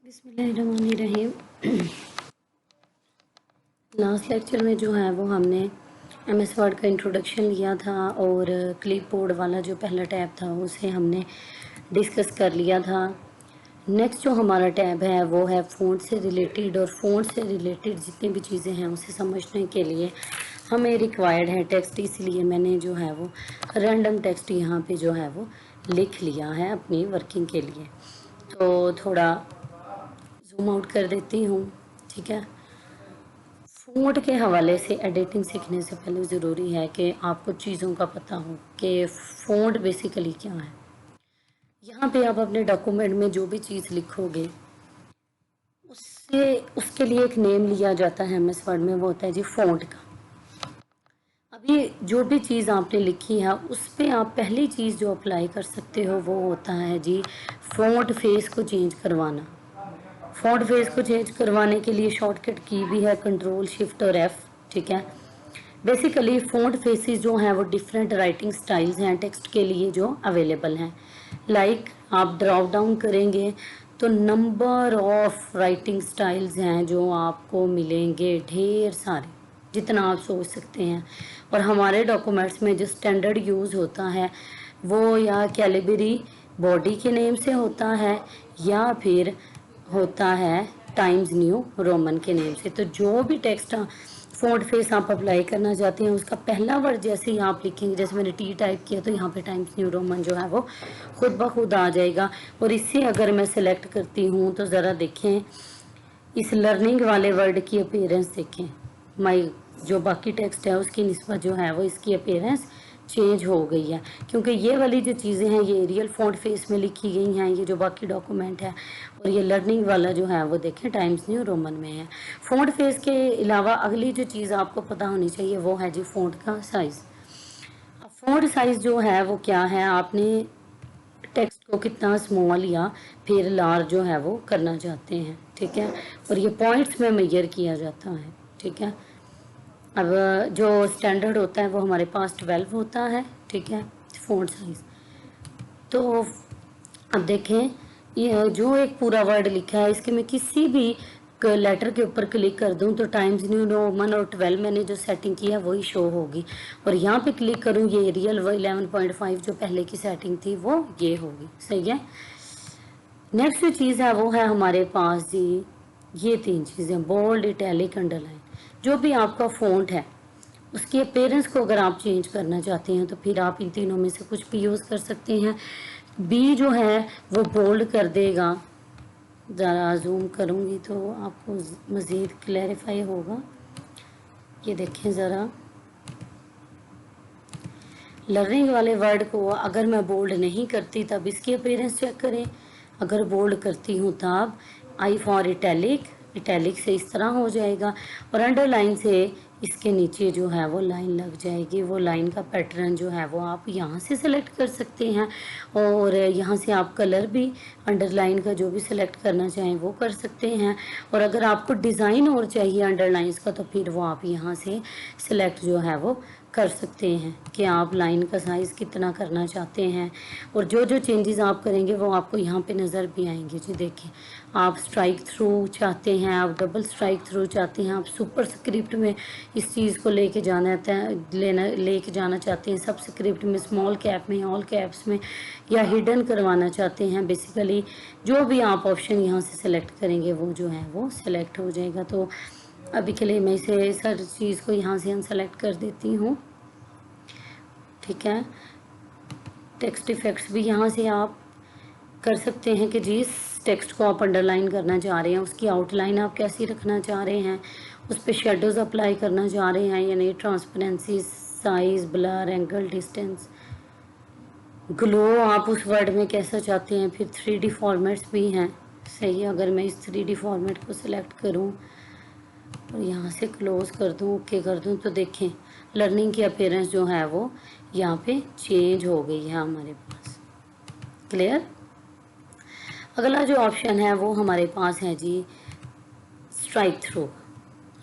बिस्मिल्लाहिर्रहमानिर्रहीम। Last lecture में जो है वो हमने MS वर्ड का इंट्रोडक्शन लिया था और क्लिप बोर्ड वाला जो पहला टैब था उसे हमने डिस्कस कर लिया था। नेक्स्ट जो हमारा टैब है वो है फ़ॉन्ट से रिलेटेड, और फ़ॉन्ट से रिलेटेड जितनी भी चीज़ें हैं उसे समझने के लिए हमें रिक्वायर्ड है टेक्स्ट, इसलिए मैंने जो है वो रैंडम टेक्स्ट यहाँ पे जो है वो लिख लिया है अपनी वर्किंग के लिए। तो थोड़ा जूम आउट कर देती हूँ, ठीक है। फ़ॉन्ट के हवाले से एडिटिंग सीखने से पहले ज़रूरी है कि आपको चीज़ों का पता हो कि फ़ॉन्ट बेसिकली क्या है। यहाँ पे आप अपने डॉक्यूमेंट में जो भी चीज़ लिखोगे उससे उसके लिए एक नेम लिया जाता है MS वर्ड में, वो होता है जी फ़ॉन्ट का। अभी जो भी चीज़ आपने लिखी है उस पर आप पहली चीज़ जो अप्लाई कर सकते हो वो होता है जी फ़ॉन्ट फेस को चेंज करवाना। फ़ॉन्ट फेस को चेंज करवाने के लिए शॉर्टकट की भी है कंट्रोल शिफ्ट और F, ठीक है। बेसिकली फ़ॉन्ट फेसेस जो हैं वो डिफरेंट राइटिंग स्टाइल्स हैं टेक्स्ट के लिए जो अवेलेबल हैं। लाइक आप ड्रॉप डाउन करेंगे तो नंबर ऑफ राइटिंग स्टाइल्स हैं जो आपको मिलेंगे, ढेर सारे, जितना आप सोच सकते हैं। और हमारे डॉक्यूमेंट्स में जो स्टैंडर्ड यूज़ होता है वो या कैलिबरी बॉडी के नेम से होता है या फिर होता है टाइम्स न्यू रोमन के नेम से। तो जो भी टेक्स्ट फ़ॉन्ट फेस आप अप्लाई करना चाहते हैं उसका पहला वर्ड जैसे ही आप लिखेंगे, जैसे मैंने T टाइप किया तो यहाँ पे टाइम्स न्यू रोमन जो है वो खुद ब खुद आ जाएगा। और इससे अगर मैं सिलेक्ट करती हूँ तो ज़रा देखें इस लर्निंग वाले वर्ड की अपीयरेंस देखें, माई जो बाकी टेक्स्ट है उसकी निस्बत जो है वो इसकी अपीयरेंस चेंज हो गई है, क्योंकि ये वाली जो चीज़ें हैं ये रियल फ़ॉन्ट फेस में लिखी गई हैं, ये जो बाकी डॉक्यूमेंट है, और ये लर्निंग वाला जो है वो देखें टाइम्स न्यू रोमन में है। फ़ॉन्ट फेस के अलावा अगली जो चीज़ आपको पता होनी चाहिए वो है जी फ़ॉन्ट का साइज़। अब फ़ॉन्ट साइज़ जो है वो क्या है, आपने टेक्स्ट को कितना स्मॉल या फिर लार्ज जो है वो करना चाहते हैं, ठीक है। और ये पॉइंट्स में मेजर किया जाता है, ठीक है। अब जो स्टैंडर्ड होता है वो हमारे पास 12 होता है, ठीक है, फ़ॉन्ट साइज़। तो अब देखें ये जो एक पूरा वर्ड लिखा है इसके मैं किसी भी लेटर के ऊपर क्लिक कर दूं तो टाइम्स न्यू रोमन और 12 मैंने जो सेटिंग की है वही शो होगी, और यहाँ पे क्लिक करूँ ये रियल 11.5 जो पहले की सेटिंग थी वो ये होगी, सही है। नेक्स्ट जो चीज़ है वो है हमारे पास जी ये तीन चीज़ें, बोल्ड, इटैलिक, अंडरलाइन। जो भी आपका फ़ॉन्ट है उसके अपीयरेंस को अगर आप चेंज करना चाहते हैं तो फिर आप इन तीनों में से कुछ भी यूज़ कर सकते हैं। बी जो है वो बोल्ड कर देगा, ज़रा जूम करूँगी तो आपको मज़ीद क्लैरिफाई होगा। ये देखें ज़रा, लर्निंग वाले वर्ड को अगर मैं बोल्ड नहीं करती तब इसकी अपीयरेंस चेक करें, अगर बोल्ड करती हूँ तब आई फॉर इटैलिक, इटैलिक से इस तरह हो जाएगा, और अंडरलाइन से इसके नीचे जो है वो लाइन लग जाएगी। वो लाइन का पैटर्न जो है वो आप यहाँ से सेलेक्ट कर सकते हैं, और यहाँ से आप कलर भी अंडरलाइन का जो भी सिलेक्ट करना चाहें वो कर सकते हैं। और अगर आपको डिज़ाइन और चाहिए अंडरलाइंस का तो फिर वो आप यहाँ से सिलेक्ट जो है वो कर सकते हैं कि आप लाइन का साइज़ कितना करना चाहते हैं। और जो जो चेंजेस आप करेंगे वो आपको यहाँ पे नज़र भी आएंगे जी। देखिए, आप स्ट्राइक थ्रू चाहते हैं, आप डबल स्ट्राइक थ्रू चाहते हैं, आप सुपर स्क्रिप्ट में इस चीज़ को लेके जाना चाहते हैं, सब स्क्रिप्ट में, स्मॉल कैप में, ऑल कैप्स में, या हिडन करवाना चाहते हैं। बेसिकली जो भी आप ऑप्शन यहाँ से सिलेक्ट करेंगे वो जो है वो सिलेक्ट हो जाएगा। तो अभी के लिए मैं इसे हर चीज़ को यहाँ से अनसेलेक्ट कर देती हूँ, ठीक है। टेक्स्ट इफेक्ट्स भी यहाँ से आप कर सकते हैं कि जिस टेक्स्ट को आप अंडरलाइन करना चाह रहे हैं उसकी आउटलाइन आप कैसी रखना चाह रहे हैं, उस पर शेडोज़ अप्लाई करना चाह रहे हैं या नहीं, transparency, size, blur, angle, distance, glow आप उस वर्ड में कैसा चाहते हैं। फिर 3D फॉर्मेट्स भी हैं, सही है। अगर मैं इस 3D फॉर्मेट को सिलेक्ट करूँ और यहाँ से क्लोज कर दूँ, ओके कर दूँ, तो देखें लर्निंग की अपीयरेंस जो है वो यहाँ पे चेंज हो गई है हमारे पास। क्लियर। अगला जो ऑप्शन है वो हमारे पास है जी स्ट्राइक थ्रू,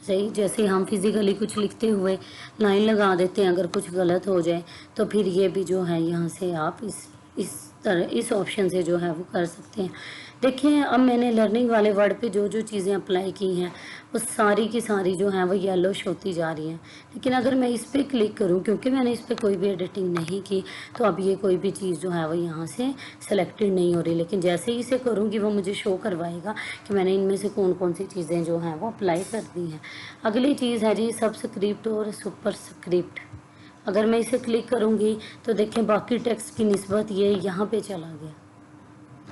सही। जैसे हम फिजिकली कुछ लिखते हुए लाइन लगा देते हैं, अगर कुछ गलत हो जाए तो फिर ये भी जो है यहाँ से आप इस इस ऑप्शन से जो है वो कर सकते हैं। देखिए अब मैंने लर्निंग वाले वर्ड पे जो जो चीज़ें अप्लाई की हैं वो सारी की सारी जो हैं वो येलोश होती जा रही हैं। लेकिन अगर मैं इस पर क्लिक करूं, क्योंकि मैंने इस पर कोई भी एडिटिंग नहीं की, तो अब ये कोई भी चीज़ जो है वो यहाँ से सेलेक्टेड नहीं हो रही। लेकिन जैसे ही इसे करूँगी वो मुझे शो करवाएगा कि मैंने इनमें से कौन कौन सी चीज़ें जो हैं वो अप्लाई कर दी हैं। अगली चीज़ है जी सबस्क्रिप्ट और सुपरस्क्रिप्ट। अगर मैं इसे क्लिक करूँगी तो देखें बाकी टेक्स्ट की निस्बत ये यहाँ पे चला गया।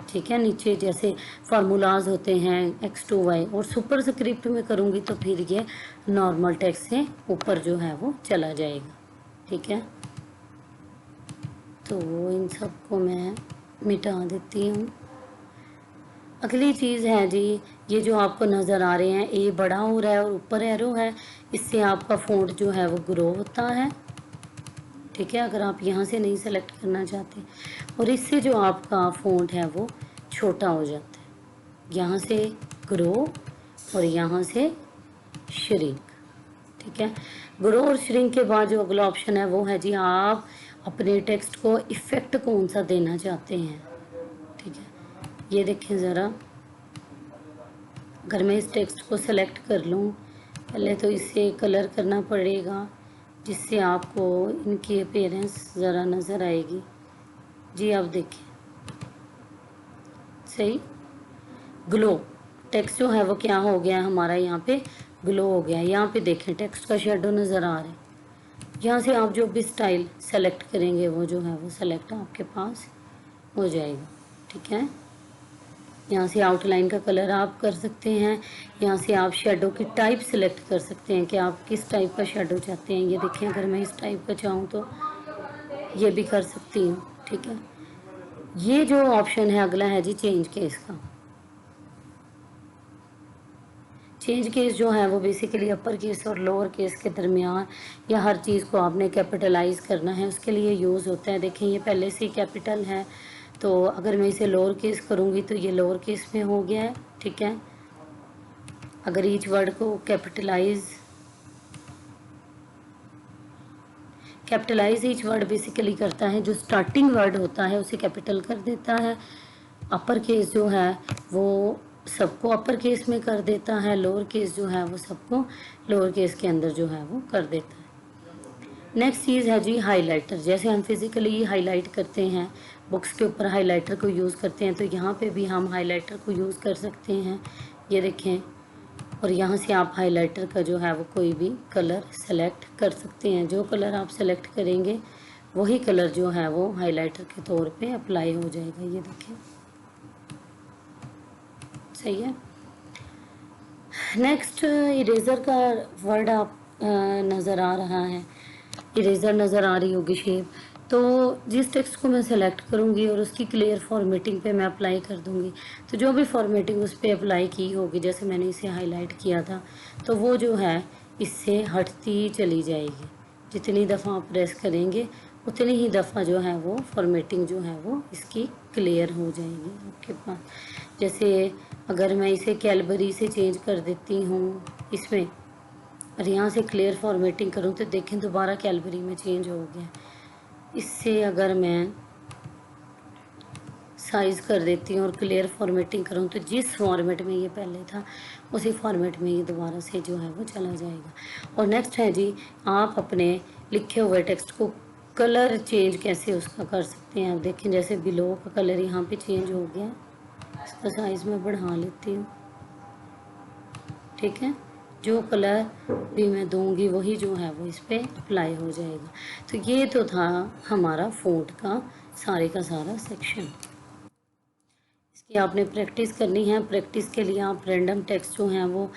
ठीक है, नीचे जैसे फार्मूलाज होते हैं x2y, और सुपर स्क्रिप्ट में करूँगी तो फिर ये नॉर्मल टेक्स्ट से ऊपर जो है वो चला जाएगा। ठीक है, तो इन सबको मैं मिटा देती हूँ। अगली चीज़ है जी, ये जो आपको नज़र आ रहे हैं ए बड़ा हो रहा है और ऊपर एरो है, इससे आपका फ़ॉन्ट जो है वो ग्रो होता है। ठीक है, अगर आप यहाँ से नहीं सेलेक्ट करना चाहते, और इससे जो आपका फ़ॉन्ट है वो छोटा हो जाता है। यहाँ से ग्रो और यहाँ से श्रिंक। ठीक है, ग्रो और श्रिंक के बाद जो अगला ऑप्शन है वो है जी आप अपने टेक्स्ट को इफ़ेक्ट कौन सा देना चाहते हैं। ठीक है, ये देखें ज़रा, अगर मैं इस टेक्स्ट को सेलेक्ट कर लूँ, पहले तो इसे कलर करना पड़ेगा जिससे आपको इनकी अपीयरेंस ज़रा नज़र आएगी। जी आप देखिए, सही ग्लो टेक्स्ट जो है वो क्या हो गया हमारा, यहाँ पे ग्लो हो गया। यहाँ पे देखें टेक्स्ट का शेडो नज़र आ रहा है। यहाँ से आप जो भी स्टाइल सेलेक्ट करेंगे वो जो है वो सेलेक्ट आपके पास हो जाएगा। ठीक है, यहाँ से आउटलाइन का कलर आप कर सकते हैं। यहाँ से आप शेडो की टाइप सेलेक्ट कर सकते हैं कि आप किस टाइप का शेडो चाहते हैं। ये देखें, अगर मैं इस टाइप का चाहूँ तो ये भी कर सकती हूँ। ठीक है, ये जो ऑप्शन है अगला है जी चेंज केस का। चेंज केस जो है वो बेसिकली अपर केस और लोअर केस के दरमियान या हर चीज़ को आपने कैपिटलाइज करना है उसके लिए यूज़ होता है। देखें ये पहले से ही कैपिटल है, तो अगर मैं इसे लोअर केस करूँगी तो ये लोअर केस में हो गया है। ठीक है, अगर ईच वर्ड को कैपिटलाइज ईच वर्ड बेसिकली करता है, जो स्टार्टिंग वर्ड होता है उसे कैपिटल कर देता है। अपर केस जो है वो सबको अपर केस में कर देता है, लोअर केस जो है वो सबको लोअर केस के अंदर जो है वो कर देता है। नेक्स्ट चीज़ है जी हाइलाइटर। जैसे हम फिजिकली हाईलाइट करते हैं, बुक्स के ऊपर हाइलाइटर को यूज़ करते हैं, तो यहाँ पे भी हम हाइलाइटर को यूज़ कर सकते हैं। ये देखें, और यहाँ से आप हाइलाइटर का जो है वो कोई भी कलर सेलेक्ट कर सकते हैं। जो कलर आप सेलेक्ट करेंगे वही कलर जो है वो हाइलाइटर के तौर पे अप्लाई हो जाएगा। ये देखें, सही है। नेक्स्ट इरेज़र का वर्ड आप नज़र आ रहा है, इरेज़र नज़र आ रही होगी शेप। तो जिस टेक्स्ट को मैं सेलेक्ट करूँगी और उसकी क्लियर फॉर्मेटिंग पे मैं अप्लाई कर दूँगी, तो जो भी फॉर्मेटिंग उस पर अप्लाई की होगी, जैसे मैंने इसे हाईलाइट किया था, तो वो जो है इससे हटती चली जाएगी। जितनी दफ़ा आप प्रेस करेंगे उतनी ही दफ़ा जो है वो फॉर्मेटिंग जो है वो इसकी क्लियर हो जाएगी आपके पास। जैसे अगर मैं इसे कैलबरी से चेंज कर देती हूँ इसमें, और यहाँ से क्लियर फॉर्मेटिंग करूँ तो देखें दोबारा कैलबरी में चेंज हो गया। इससे अगर मैं साइज़ कर देती हूँ और क्लियर फॉर्मेटिंग करूँ तो जिस फॉर्मेट में ये पहले था उसी फॉर्मेट में ये दोबारा से जो है वो चला जाएगा। और नेक्स्ट है जी आप अपने लिखे हुए टेक्स्ट को कलर चेंज कैसे उसका कर सकते हैं। आप देखें, जैसे बिलो का कलर यहाँ पे चेंज हो गया, इसका साइज़ मैं बढ़ा लेती हूँ। ठीक है, जो कलर भी मैं दूंगी वही जो है वो इस पर अप्लाई हो जाएगा। तो ये तो था हमारा फ़ॉन्ट का सारे का सारा सेक्शन। इसकी आपने प्रैक्टिस करनी है। प्रैक्टिस के लिए आप रैंडम टेक्स्ट जो हैं वो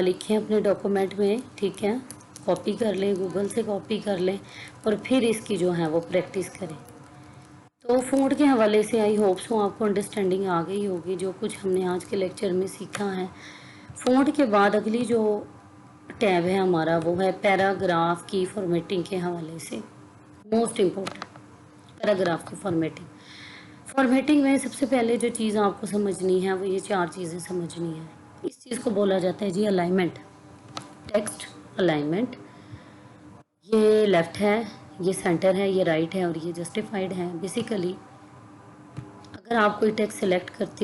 लिखें अपने डॉक्यूमेंट में। ठीक है, कॉपी कर लें, गूगल से कॉपी कर लें और फिर इसकी जो है वो प्रैक्टिस करें। तो फ़ॉन्ट के हवाले से आई होप सो आपको अंडरस्टैंडिंग आ गई होगी जो कुछ हमने आज के लेक्चर में सीखा है। फ़ॉन्ट के बाद अगली जो टैब है हमारा वो है पैराग्राफ की फॉर्मेटिंग के हवाले से। मोस्ट इम्पोर्टेंट पैराग्राफ की फॉर्मेटिंग में सबसे पहले जो चीज़ आपको समझनी है वो ये 4 चीज़ें समझनी है। इस चीज़ को बोला जाता है जी अलाइनमेंट, टेक्स्ट अलाइनमेंट। ये लेफ़्ट है, ये सेंटर है, ये राइट है और ये जस्टिफाइड है। बेसिकली आप कोई टेक्स्ट सेलेक्ट करते